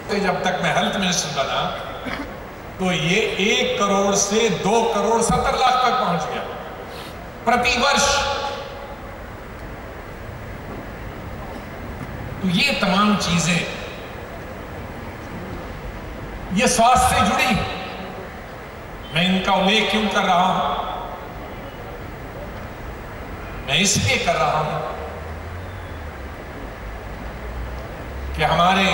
उठते जब तक मैं हेल्थ मिनिस्टर बना तो ये 1 करोड़ से 2 करोड़ 70 लाख तक पहुंच गया प्रति वर्ष। तो ये तमाम चीजें ये स्वास्थ्य से जुड़ी, मैं इनका उल्लेख क्यों कर रहा हूं? मैं इसलिए कर रहा हूं कि हमारे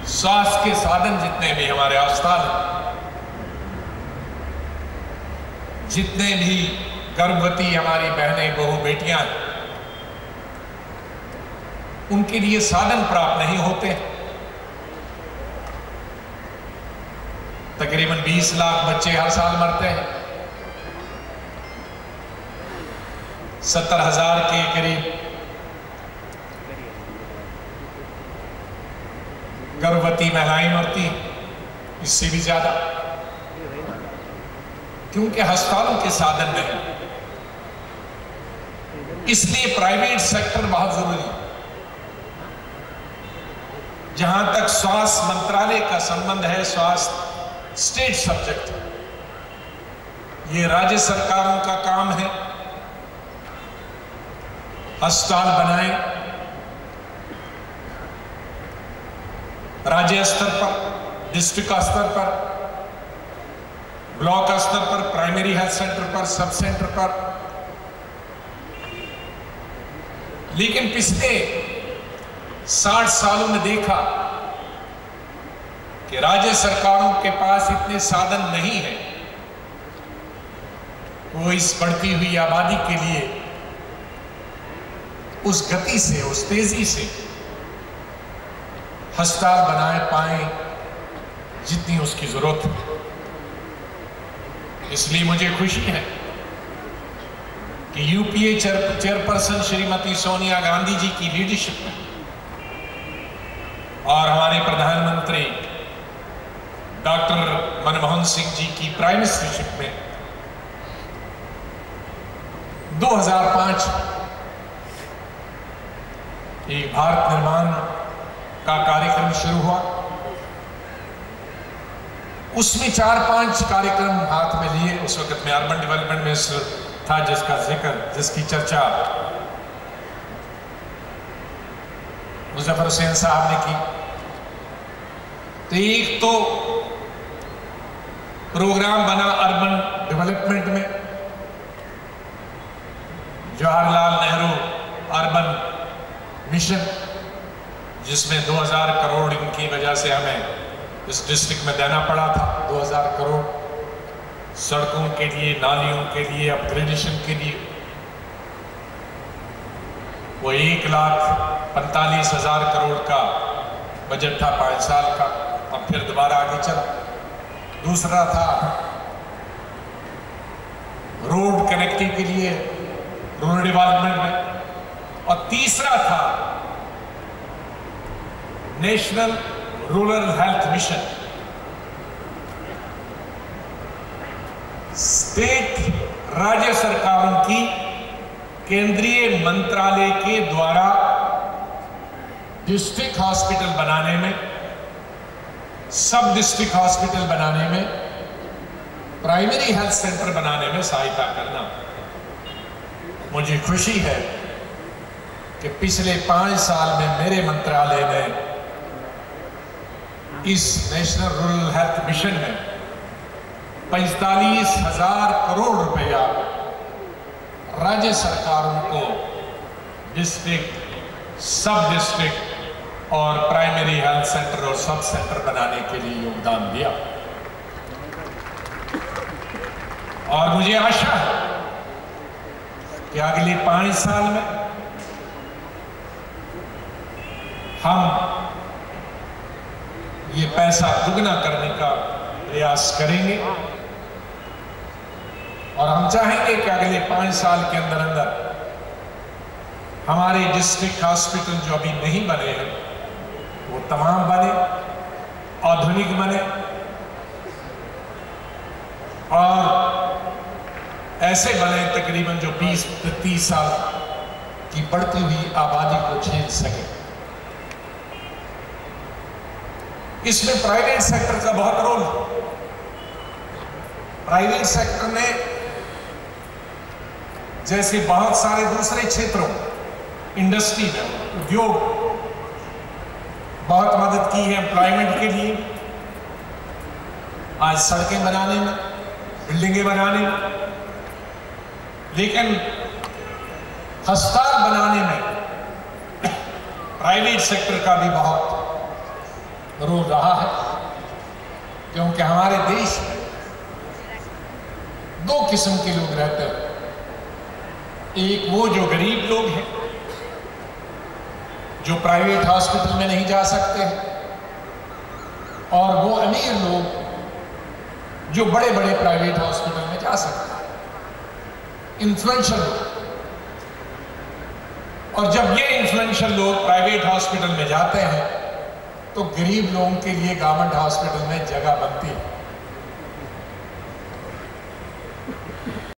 स्वास्थ्य के साधन जितने भी हमारे अस्पताल, जितने भी गर्भवती हमारी बहनें बहू बेटियां, उनके लिए साधन प्राप्त नहीं होते। तकरीबन 20 लाख बच्चे हर साल मरते हैं। 70,000 के करीब गर्भवती महिलाएं मरती, इससे भी ज्यादा, क्योंकि अस्पतालों के साधन नहीं। इसलिए प्राइवेट सेक्टर बहुत जरूरी है। जहां तक स्वास्थ्य मंत्रालय का संबंध है, स्वास्थ्य स्टेट सब्जेक्ट, ये राज्य सरकारों का काम है। अस्पताल बनाएं, राज्य स्तर पर, डिस्ट्रिक्ट स्तर पर, ब्लॉक स्तर पर, प्राइमरी हेल्थ सेंटर पर, सब सेंटर पर। लेकिन पिछले 60 सालों में देखा कि राज्य सरकारों के पास इतने साधन नहीं है, वो इस बढ़ती हुई आबादी के लिए उस गति से, उस तेजी से अस्पताल बनाए पाए जितनी उसकी जरूरत है। इसलिए मुझे खुशी है कि यूपीए चेयरपर्सन श्रीमती सोनिया गांधी जी की लीडरशिप में और हमारे प्रधानमंत्री डॉक्टर मनमोहन सिंह जी की प्राइम मिनिस्टरशिप में 2005 एक भारत निर्माण का कार्यक्रम शुरू हुआ। उसमें 4-5 कार्यक्रम हाथ में लिए। उस वक्त में अर्बन डेवलपमेंट मिनिस्टर था, जिसका जिक्र, जिसकी चर्चा मुजफ्फर हुसैन साहब ने की। तो एक तो प्रोग्राम बना अर्बन डेवलपमेंट में, जवाहरलाल नेहरू अर्बन मिशन, जिसमें 2000 करोड़ इनकी वजह से हमें इस डिस्ट्रिक्ट में देना पड़ा था। 2000 करोड़ सड़कों के लिए, नालियों के लिए, अपग्रेडेशन के लिए। वो 1,45,000 करोड़ का बजट था 5 साल का। अब फिर दोबारा आगे चला। दूसरा था रोड कनेक्टिविटी के लिए, रूरल डेवलपमेंट में। और तीसरा था national rural health mission. State, राज्य सरकारों की केंद्रीय मंत्रालय के द्वारा डिस्ट्रिक्ट हॉस्पिटल बनाने में, सब डिस्ट्रिक्ट हॉस्पिटल बनाने में, प्राइमरी हेल्थ सेंटर बनाने में सहायता करना। मुझे खुशी है कि पिछले 5 साल में मेरे मंत्रालय में इस नेशनल रूरल हेल्थ मिशन में 45,000 करोड़ रुपया राज्य सरकारों को डिस्ट्रिक्ट, सब डिस्ट्रिक्ट और प्राइमरी हेल्थ सेंटर और सब सेंटर बनाने के लिए योगदान दिया। और मुझे आशा है कि अगले 5 साल में हम ये पैसा दुगना करने का प्रयास करेंगे। और हम चाहेंगे कि अगले 5 साल के अंदर अंदर हमारे डिस्ट्रिक्ट हॉस्पिटल जो अभी नहीं बने हैं वो तमाम बने, आधुनिक बने और ऐसे बने तकरीबन जो 20 से 30 साल की बढ़ती हुई आबादी को झेल सके। इसमें प्राइवेट सेक्टर का बहुत रोल है। प्राइवेट सेक्टर ने जैसे बहुत सारे दूसरे क्षेत्रों, इंडस्ट्री में, उद्योग, बहुत मदद की है एम्प्लॉयमेंट के लिए, आज सड़कें बनाने में, बिल्डिंगें बनाने में, लेकिन अस्पताल बनाने में प्राइवेट सेक्टर का भी बहुत रोल रहा है, क्योंकि हमारे देश में दो किस्म के लोग रहते हैं। एक वो जो गरीब लोग हैं, जो प्राइवेट हॉस्पिटल में नहीं जा सकते हैं, और वो अमीर लोग जो बड़े बड़े प्राइवेट हॉस्पिटल में जा सकते हैं, इन्फ्लुएंशियल लोग। और जब ये इन्फ्लुएंशियल लोग प्राइवेट हॉस्पिटल में जाते हैं तो गरीब लोगों के लिए गवर्नमेंट हॉस्पिटल में जगह बनती है।